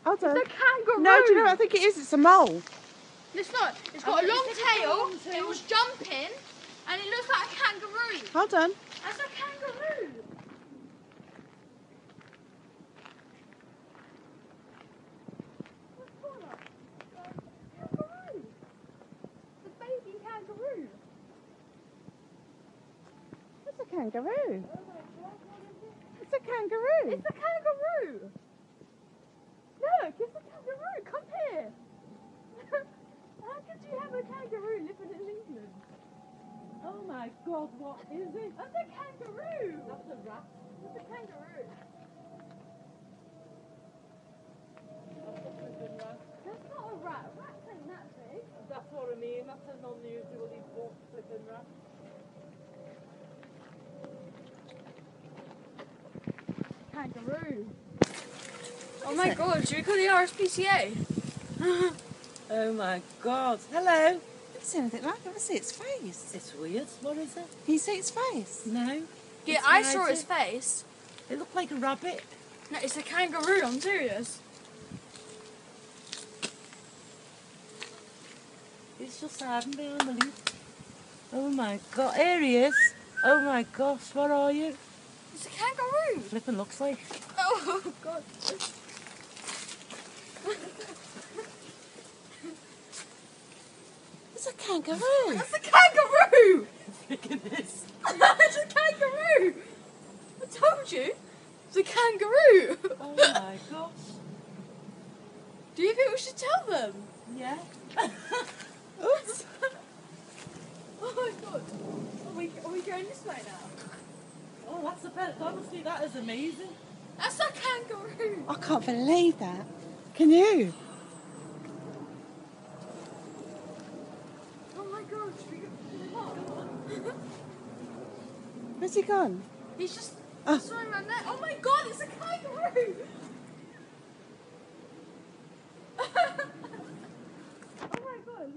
Hold on. It's a kangaroo. No, do you know what I think it is? It's a mole. It's not. It's got a long tail. It was jumping, and it looks like a kangaroo. Hold on. That's a kangaroo. Kangaroo. The baby kangaroo. It's a kangaroo. Oh my God, what is it? It's a kangaroo. It's a kangaroo. Look, it's a kangaroo. Come here. How could you have a kangaroo living in England? Oh my God, what is it? That's a kangaroo. That's a rat. That's a kangaroo. That's a flipping rat. That's not a rat. Rats ain't that big. That's what I mean. That's an unusually big flipping rat. Kangaroo. Oh my God, should we call the RSPCA? Oh my God. Hello. Never seen anything like it. Never see its face. It's weird. What is it? Can you see its face? No. Yeah, It's I saw hiding. its face. It looked like a rabbit. No, it's a kangaroo, I'm serious. It's just hiding behind the leaf. Oh my God. Here he is. Oh my gosh. What are you? It's a kangaroo. Flipping looks like. Oh God. It's a kangaroo. That's a kangaroo! Freaking is. It's a kangaroo! I told you! It's a kangaroo! Oh my gosh. Do you think we should tell them? Yeah. Oops. Oh my God. Are we going this way now? Oh, that's the best. Honestly, that is amazing. That's a kangaroo! I can't believe that. Can you? Oh my God, should we go? Where's he gone? He's just Oh. swimming around there. Oh my God, it's a kangaroo! Oh my God.